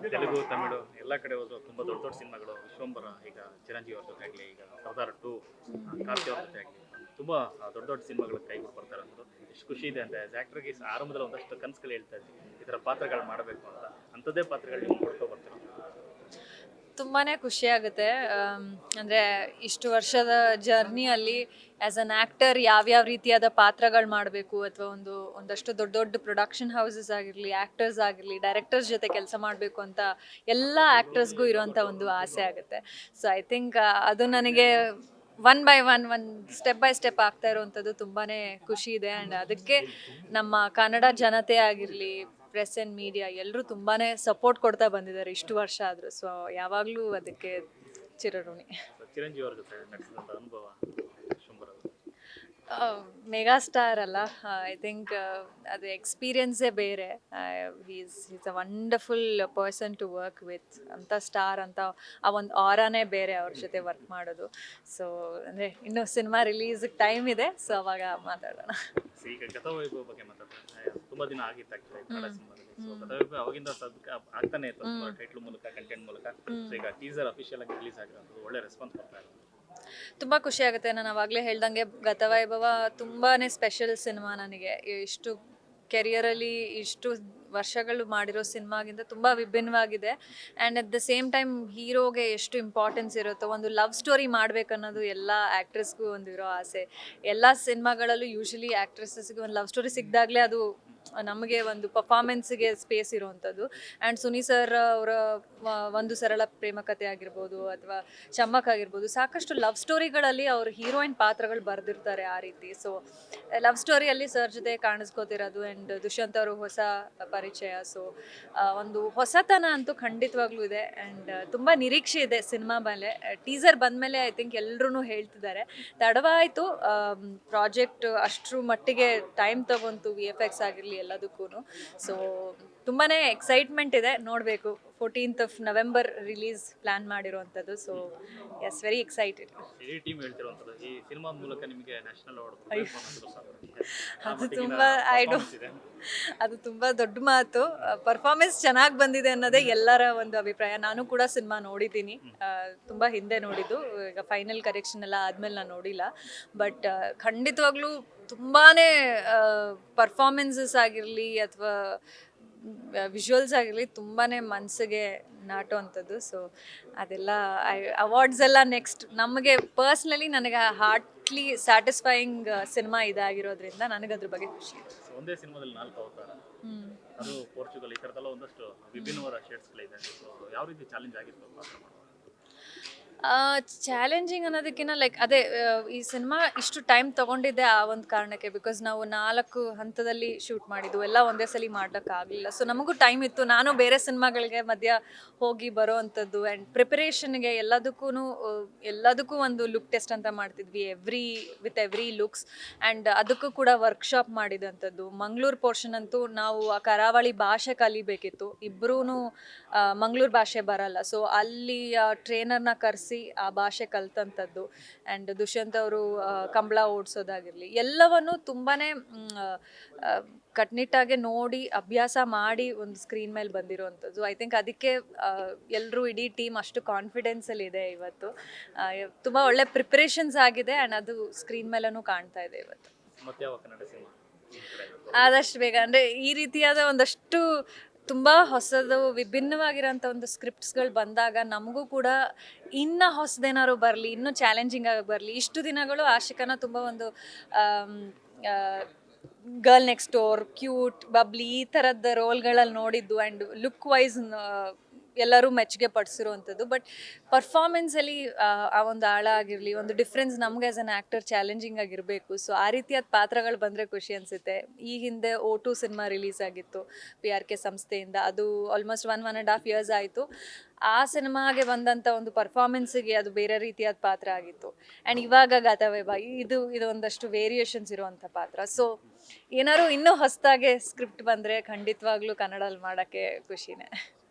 ತೆಲುಗು ತಮಿಳು ಎಲ್ಲ ಕಡೆ ಹೋದ್ರು ತುಂಬ ದೊಡ್ಡ ದೊಡ್ಡ ಸಿನಿಮಾಗಳು ವಿಶ್ವಂಬರ ಈಗ ಚಿರಂಜೀವಿ ಅವ್ರ ಜೊತೆ ಆಗಲಿ ಈಗ ಸರ್ದಾರ್ ಟು ಕಾರ್ತಿ ಅವ್ರ ಜೊತೆ ಆಗಲಿ ತುಂಬ ದೊಡ್ಡ ದೊಡ್ಡ ಸಿನಿಮಾಗಳು ಕೈಗೆ ಬರ್ತಾರೆ ಅನ್ನೋದು ಎಷ್ಟು ಖುಷಿ ಇದೆ ಅಂತ ಆ್ಯಸ್ ಆ್ಯಕ್ಟ್ರಿಗೆ ಆರಂಭದಲ್ಲಿ ಒಂದಷ್ಟು ಕನಸುಗಳು ಹೇಳ್ತಾ ಇದ್ವಿ ಈ ಥರ ಪಾತ್ರಗಳು ಮಾಡಬೇಕು ಅಂತ ಅಂಥದ್ದೇ ಪಾತ್ರಗಳು ನೀವು ಕೊಡ್ಕೊ ಬರ್ತೀರ. ತುಂಬಾ ಖುಷಿಯಾಗುತ್ತೆ. ಅಂದರೆ ಇಷ್ಟು ವರ್ಷದ ಜರ್ನಿಯಲ್ಲಿ ಆ್ಯಸ್ ಅನ್ ಆ್ಯಕ್ಟರ್ ಯಾವ್ಯಾವ ರೀತಿಯಾದ ಪಾತ್ರಗಳು ಮಾಡಬೇಕು ಅಥವಾ ಒಂದಷ್ಟು ದೊಡ್ಡ ದೊಡ್ಡ ಪ್ರೊಡಕ್ಷನ್ ಹೌಸಸ್ ಆಗಿರಲಿ, ಆ್ಯಕ್ಟರ್ಸ್ ಆಗಿರಲಿ, ಡೈರೆಕ್ಟರ್ಸ್ ಜೊತೆ ಕೆಲಸ ಮಾಡಬೇಕು ಅಂತ ಎಲ್ಲ ಆ್ಯಕ್ಟರ್ಸ್ಗೂ ಇರುವಂಥ ಒಂದು ಆಸೆ ಆಗುತ್ತೆ. ಸೊ ಐ ಥಿಂಕ್ ಅದು ನನಗೆ one by one step by step ಆಗ್ತಾ ಇರುವಂಥದ್ದು ತುಂಬಾ ಖುಷಿ ಇದೆ. ಆ್ಯಂಡ್ ಅದಕ್ಕೆ ನಮ್ಮ ಕನ್ನಡ ಜನತೆ ಆಗಿರಲಿ, ಪ್ರೆಸ್ ಆ್ಯಂಡ್ ಮೀಡಿಯಾ ಎಲ್ಲರೂ ತುಂಬಾ ಸಪೋರ್ಟ್ ಕೊಡ್ತಾ ಬಂದಿದ್ದಾರೆ ಇಷ್ಟು ವರ್ಷ ಆದರೂ. ಸೊ ಯಾವಾಗಲೂ ಅದಕ್ಕೆ ಚಿರಋಣಿ. ಚಿರಂಜೀವಿ ಅವ್ರ ಜೊತೆ ನಟಿಸಿದಂಥ ಅನುಭವ ವಿಶ್ವಂಬರ ಮೆಗಾ ಸ್ಟಾರ್ ಅಲ್ಲ, ಐ ಥಿಂಕ್ ಅದು ಎಕ್ಸ್ಪೀರಿಯನ್ಸೇ ಬೇರೆ. Is a wonderful person to work with. ಅಂಥ ಸ್ಟಾರ್ ಅಂತ ಆ ಒಂದು ಆರಾನೇ ಬೇರೆ ಅವ್ರ ಜೊತೆ ವರ್ಕ್ ಮಾಡೋದು. ಸೊ ಅಂದರೆ ಇನ್ನೂ ಸಿನಿಮಾ ರಿಲೀಸ್ಗೆ ಟೈಮ್ ಇದೆ, ಸೊ ಅವಾಗ ಮಾತಾಡೋಣ. ಈಗ ಗತವೈಭವ ಬಗ್ಗೆ ಮಾತಾಡ್ತಾರೆ ತುಂಬ ದಿನ ಆಗಿತ್ತು ಆ್ಯಕ್ಚುಲಿ ಕನ್ನಡ ಸಿನಿಮಾದಲ್ಲಿ. ಸೊ ಗತವೈಭವ ಅವಾಗಿಂದ ಆಗ್ತಾನೆ ಇತ್ತು ಟೈಟ್ಲ್ ಮೂಲಕ ಕಂಟೆಂಟ್ ಮೂಲಕ. ಸೊ ಈಗ ಟೀಸರ್ ಅಫಿಷಿಯಲ್ ಆಗಿ ರಿಲೀಸ್ ಆಗಿರೋದು ಒಳ್ಳೆ ರೆಸ್ಪಾನ್ಸ್ ಬರ್ತಾ ಇದೆ. ತುಂಬ ಖುಷಿ ಆಗುತ್ತೆ. ನಾನು ಆವಾಗಲೇ ಹೇಳ್ದಂಗೆ ಗತವೈಭವ ತುಂಬಾ ಸ್ಪೆಷಲ್ ಸಿನಿಮಾ ನನಗೆ. ಇಷ್ಟು ಕೆರಿಯರಲ್ಲಿ ಇಷ್ಟು ವರ್ಷಗಳು ಮಾಡಿರೋ ಸಿನಿಮಾಗಿಂತ ತುಂಬ ವಿಭಿನ್ನವಾಗಿದೆ. And at the same time ಹೀರೋಗೆ ಎಷ್ಟು ಇಂಪಾರ್ಟೆನ್ಸ್ ಇರುತ್ತೋ, ಒಂದು ಲವ್ ಸ್ಟೋರಿ ಮಾಡಬೇಕನ್ನೋದು ಎಲ್ಲ ಆ್ಯಕ್ಟ್ರೆಸ್ಗೂ ಒಂದು ಇರೋ ಆಸೆ. ಎಲ್ಲ ಸಿನಿಮಾಗಳಲ್ಲೂ ಯೂಶ್ವಲಿ ಆ್ಯಕ್ಟ್ರೆಸಸ್ಗೆ ಒಂದು ಲವ್ ಸ್ಟೋರಿ ಸಿಕ್ಕಿದಾಗಲೇ ಅದು ನಮಗೆ ಒಂದು ಪರ್ಫಾರ್ಮೆನ್ಸ್ಗೆ ಸ್ಪೇಸ್ ಇರುವಂಥದ್ದು. ಆ್ಯಂಡ್ ಸುನಿ ಸರ್ ಅವರ ಒಂದು ಸರಳ ಪ್ರೇಮ ಕಥೆ ಆಗಿರ್ಬೋದು ಅಥವಾ ಚಮ್ಮಕ್ ಆಗಿರ್ಬೋದು, ಸಾಕಷ್ಟು ಲವ್ ಸ್ಟೋರಿಗಳಲ್ಲಿ ಅವ್ರ ಹೀರೋಯಿನ್ ಪಾತ್ರಗಳು ಬರೆದಿರ್ತಾರೆ ಆ ರೀತಿ. ಸೊ ಲವ್ ಸ್ಟೋರಿಯಲ್ಲಿ ಸರ್ ಜೊತೆ ಕಾಣಿಸ್ಕೋತಿರೋದು ಆ್ಯಂಡ್ ದುಷ್ಯಂತ್ ಅವರು ಹೊಸ ಪರಿಚಯ. ಸೊ ಒಂದು ಹೊಸತನ ಅಂತೂ ಖಂಡಿತವಾಗ್ಲೂ ಇದೆ. ಆ್ಯಂಡ್ ತುಂಬ ನಿರೀಕ್ಷೆ ಇದೆ ಸಿನಿಮಾ ಮೇಲೆ. ಟೀಸರ್ ಬಂದಮೇಲೆ ಐ ಥಿಂಕ್ ಎಲ್ಲರೂ ಹೇಳ್ತಿದ್ದಾರೆ ತಡವಾಯಿತು, ಪ್ರಾಜೆಕ್ಟ್ ಅಷ್ಟರ ಮಟ್ಟಿಗೆ ಟೈಮ್ ತಗೊಂತು, VFX ಆಗಿರಲಿ ಎಲ್ಲದಕ್ಕೂ. ಸೊ ತುಂಬಾ ಎಕ್ಸೈಟ್ಮೆಂಟ್ ಇದೆ, ನೋಡಬೇಕು. 14th November ರಿಲೀಸ್ ಪ್ಲ್ಯಾನ್ ಮಾಡಿರುವಂಥದ್ದು. So yes, very excited. ಇಡೀ ಟೀಮ್ ಹೇಳ್ತಿರುವಂಥದ್ದು ಈ ಸಿನಿಮಾದ ಮೂಲಕ ನಿಮಗೆ ನ್ಯಾಷನಲ್ ಅವಾರ್ಡ್ ಅದು ತುಂಬ ದೊಡ್ಡ ಮಾತು. ಪರ್ಫಾರ್ಮೆನ್ಸ್ ಚೆನ್ನಾಗಿ ಬಂದಿದೆ ಅನ್ನೋದೇ ಎಲ್ಲರ ಒಂದು ಅಭಿಪ್ರಾಯ. ನಾನು ಕೂಡ ಸಿನಿಮಾ ನೋಡಿದ್ದೀನಿ, ತುಂಬ ಹಿಂದೆ ನೋಡಿದ್ದು. ಈಗ ಫೈನಲ್ ಕರೆಕ್ಷನ್ ಎಲ್ಲ ಆದಮೇಲೆ ನಾನು ನೋಡಿಲ್ಲ. ಬಟ್ ಖಂಡಿತವಾಗ್ಲೂ ತುಂಬಾ ಪರ್ಫಾರ್ಮೆನ್ಸಸ್ ಆಗಿರಲಿ ಅಥವಾ ವಿಜುವಲ್ಸ್ ಆಗಿರಲಿ ತುಂಬಾ ಮನಸ್ಸಿಗೆ ನಾಟುವಂಥದ್ದು. ಸೊ ಅದೆಲ್ಲ ಅವಾರ್ಡ್ಸ್ ಎಲ್ಲ ನೆಕ್ಸ್ಟ್ ನಮಗೆ ಪರ್ಸ್ನಲಿ ನನಗೆ ಹಾರ್ಟ್ಲಿ ಸ್ಯಾಟಿಸ್ಫೈಯಿಂಗ್ ಸಿನಿಮಾ ಇದಾಗಿರೋದ್ರಿಂದ ನನಗದ್ರ ಬಗ್ಗೆ ಖುಷಿ ಇದೆ. ಒಂದೇ ಸಿನಿಮಾದಲ್ಲಿ 4 ಅವತಾರ, ಅದು ಪೋರ್ಚುಗಲ್, ಈ ಥರದ್ದೆಲ್ಲ ಒಂದಷ್ಟು ವಿಭಿನ್ನವಾದ ಶೇಡ್ಸ್ಗಳಿದೆ. ಸೊ ಯಾವ ರೀತಿ ಚಾಲೆಂಜ್ ಆಗಿತ್ತು ಪಾತ್ರ ಮಾಡೋದು? ಚಾಲೆಂಜಿಂಗ್ ಅನ್ನೋದಕ್ಕಿಂತ ಲೈಕ್ ಅದೇ ಈ ಸಿನಿಮಾ ಇಷ್ಟು ಟೈಮ್ ತೊಗೊಂಡಿದ್ದೆ ಆ ಒಂದು ಕಾರಣಕ್ಕೆ. ಬಿಕಾಸ್ ನಾವು 4 ಹಂತದಲ್ಲಿ ಶೂಟ್ ಮಾಡಿದ್ದು, ಎಲ್ಲ ಒಂದೇ ಸಲ ಮಾಡೋಕ್ಕಾಗಲಿಲ್ಲ. ಸೊ ನಮಗೂ ಟೈಮ್ ಇತ್ತು. ನಾನು ಬೇರೆ ಸಿನಿಮಾಗಳಿಗೆ ಮಧ್ಯ ಹೋಗಿ ಬರೋ ಅಂಥದ್ದು ಆ್ಯಂಡ್ ಪ್ರಿಪರೇಷನ್ಗೆ ಎಲ್ಲದಕ್ಕೂ ಒಂದು ಲುಕ್ ಟೆಸ್ಟ್ ಅಂತ ಮಾಡ್ತಿದ್ವಿ ವಿತ್ ಎವ್ರಿ ಲುಕ್ಸ್. ಆ್ಯಂಡ್ ಅದಕ್ಕೂ ಕೂಡ ವರ್ಕ್ಶಾಪ್ ಮಾಡಿದಂಥದ್ದು. ಮಂಗಳೂರು ಪೋರ್ಷನ್ ಅಂತೂ ನಾವು ಆ ಕರಾವಳಿ ಭಾಷೆ ಕಲಿಬೇಕಿತ್ತು. ಇಬ್ಬರೂ ಮಂಗಳೂರು ಭಾಷೆ ಬರಲ್ಲ. ಸೊ ಅಲ್ಲಿ ಟ್ರೈನರ್ನ ಕರೆಸಿ ಆ ಭಾಷೆ ಕಲ್ತಂಥದ್ದು. ಆ್ಯಂಡ್ ದುಷ್ಯಂತ್ ಅವರು ಕಂಬಳ ಓಡಿಸೋದಾಗಿರಲಿ ಎಲ್ಲವನ್ನು ತುಂಬಾ ಕಟ್ನಿಟ್ಟಾಗಿ ನೋಡಿ ಅಭ್ಯಾಸ ಮಾಡಿ ಒಂದು ಸ್ಕ್ರೀನ್ ಮೇಲೆ ಬಂದಿರುವಂಥದ್ದು. ಐ ಥಿಂಕ್ ಅದಕ್ಕೆ ಎಲ್ಲರೂ ಇಡೀ ಟೀಮ್ ಅಷ್ಟು ಕಾನ್ಫಿಡೆನ್ಸಲ್ಲಿ ಇದೆ ಇವತ್ತು. ತುಂಬ ಒಳ್ಳೆ ಪ್ರಿಪ್ರೇಷನ್ಸ್ ಆಗಿದೆ ಆ್ಯಂಡ್ ಅದು ಸ್ಕ್ರೀನ್ ಮೇಲೂ ಕಾಣ್ತಾ ಇದೆ ಇವತ್ತು. ಆದಷ್ಟು ಬೇಗ ಅಂದರೆ ಈ ರೀತಿಯಾದ ಒಂದಷ್ಟು ತುಂಬ ಹೊಸದು ವಿಭಿನ್ನವಾಗಿರೋಂಥ ಒಂದು ಸ್ಕ್ರಿಪ್ಟ್ಸ್ಗಳು ಬಂದಾಗ ನಮಗೂ ಕೂಡ ಇನ್ನೂ ಹೊಸದೇನಾದ್ರು ಬರಲಿ, ಇನ್ನೂ ಚಾಲೆಂಜಿಂಗ್ ಆಗಿ ಬರಲಿ. ಇಷ್ಟು ದಿನಗಳು ಆಶಿಕನ ತುಂಬ ಒಂದು girl next door, cute, bubbly ಈ ಥರದ ರೋಲ್ಗಳಲ್ಲಿ ನೋಡಿದ್ದು ಆ್ಯಂಡ್ ಲುಕ್ ವೈಸ್ ಎಲ್ಲರೂ ಮೆಚ್ಚುಗೆ ಪಡಿಸಿರುವಂಥದ್ದು. ಬಟ್ ಪರ್ಫಾರ್ಮೆನ್ಸಲ್ಲಿ ಆ ಒಂದು ಆಳ ಆಗಿರಲಿ, ಒಂದು ಡಿಫ್ರೆನ್ಸ್ ನಮ್ಗೆ ಆ್ಯಸ್ ಅನ್ ಆ್ಯಕ್ಟರ್ ಚಾಲೆಂಜಿಂಗ್ ಆಗಿರಬೇಕು. ಸೊ ಆ ರೀತಿಯಾದ ಪಾತ್ರಗಳು ಬಂದರೆ ಖುಷಿ ಅನಿಸುತ್ತೆ. ಈ ಹಿಂದೆ O2 ಸಿನಿಮಾ ರಿಲೀಸ್ ಆಗಿತ್ತು PRK ಸಂಸ್ಥೆಯಿಂದ. ಅದು ಆಲ್ಮೋಸ್ಟ್ 1.5 years ಆಯಿತು. ಆ ಸಿನಿಮಾಗೆ ಬಂದಂಥ ಒಂದು ಪರ್ಫಾರ್ಮೆನ್ಸಿಗೆ ಅದು ಬೇರೆ ರೀತಿಯಾದ ಪಾತ್ರ ಆಗಿತ್ತು. ಆ್ಯಂಡ್ ಇವಾಗ ಗತವೈಭವ ಇದು ಒಂದಷ್ಟು ವೇರಿಯೇಷನ್ಸ್ ಇರುವಂಥ ಪಾತ್ರ. ಸೊ ಏನಾದ್ರು ಇನ್ನೂ ಹೊಸದಾಗೆ ಸ್ಕ್ರಿಪ್ಟ್ ಬಂದರೆ ಖಂಡಿತವಾಗ್ಲೂ ಕನ್ನಡಲ್ಲಿ ಮಾಡೋಕ್ಕೆ ಖುಷಿನೇ.